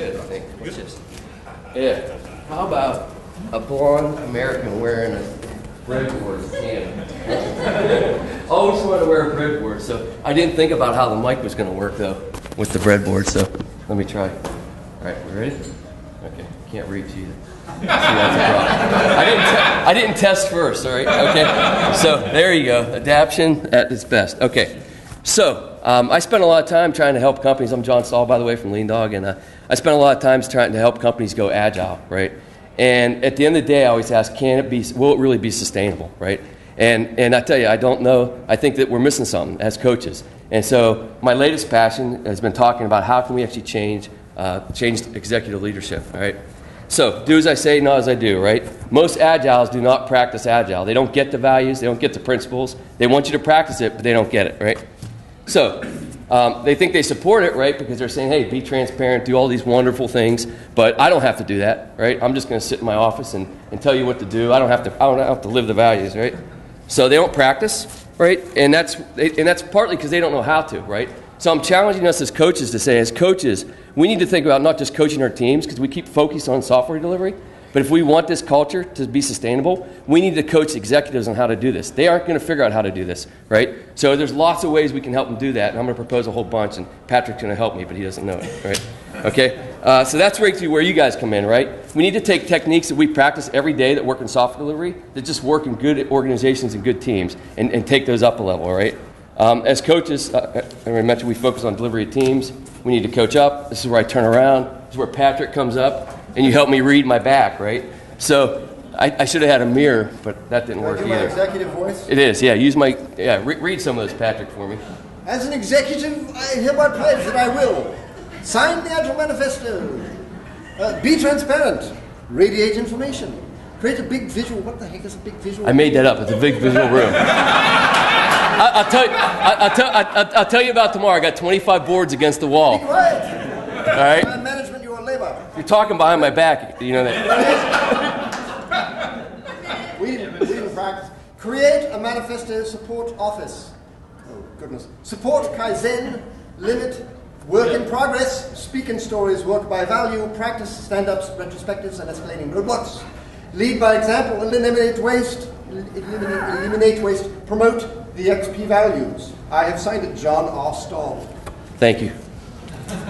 good, I think. Yeah. How about a blonde American wearing a breadboard in Canada? Always wanted to wear a breadboard, so I didn't think about how the mic was going to work, though, with the breadboard, so let me try. All right, you ready? Okay, can't reach either. See, that's a problem. I didn't test first, all right? Okay, so there you go. Adaption at its best. Okay, so I spent a lot of time trying to help companies. I'm John Stahl, by the way, from Lean Dog, and I spent a lot of time trying to help companies go agile, right? And at the end of the day, I always ask, will it really be sustainable, right? And I tell you, I don't know. I think that we're missing something as coaches. And so my latest passion has been talking about how can we actually change executive leadership, all right? So do as I say, not as I do, right? Most Agiles do not practice Agile. They don't get the values. They don't get the principles. They want you to practice it, but they don't get it, right? So they think they support it, right? Because they're saying, hey, be transparent, do all these wonderful things, but I don't have to do that, right? I'm just going to sit in my office and tell you what to do. I don't have to live the values, right? So they don't practice, right? And that's partly because they don't know how to, right? So I'm challenging us as coaches to say, as coaches, we need to think about not just coaching our teams, because we keep focused on software delivery, but if we want this culture to be sustainable, we need to coach executives on how to do this. They aren't going to figure out how to do this, right? So there's lots of ways we can help them do that, and I'm going to propose a whole bunch, and Patrick's going to help me, but he doesn't know it, right? Okay? So that's where you guys come in, right? We need to take techniques that we practice every day that work in software delivery, that just work in good organizations and good teams, and take those up a level, all right? As coaches, I mentioned we focus on delivery of teams. We need to coach up. This is where I turn around. This is where Patrick comes up, and you help me read my back, right? So I should have had a mirror, but that didn't work either. My executive voice? It is, yeah. Read some of those, Patrick, for me. As an executive, I hereby pledge that I will sign the Agile Manifesto, be transparent, radiate information, create a big visual. What the heck is a big visual? I made that up. It's a big visual room. I'll tell you about tomorrow. I got 25 boards against the wall. Be quiet. All right. My management, you are labor. You're talking behind my back. You know that. We didn't practice. Create a manifesto support office. Oh goodness. Support Kaizen, limit, work in progress, speak in stories, work by value, practice stand-ups, retrospectives, and escalating roadblocks. Lead by example, eliminate waste, promote the XP values. I have signed it, John R. Stahl. Thank you.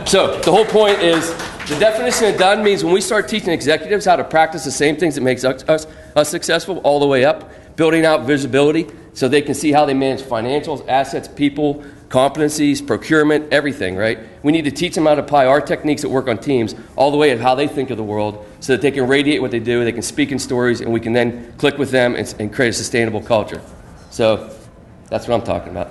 So the whole point is the definition of done means when we start teaching executives how to practice the same things that makes us successful all the way up, building out visibility so they can see how they manage financials, assets, people, competencies, procurement, everything, right? We need to teach them how to apply our techniques that work on teams all the way at how they think of the world so that they can radiate what they do, they can speak in stories, and we can then click with them and create a sustainable culture. So that's what I'm talking about.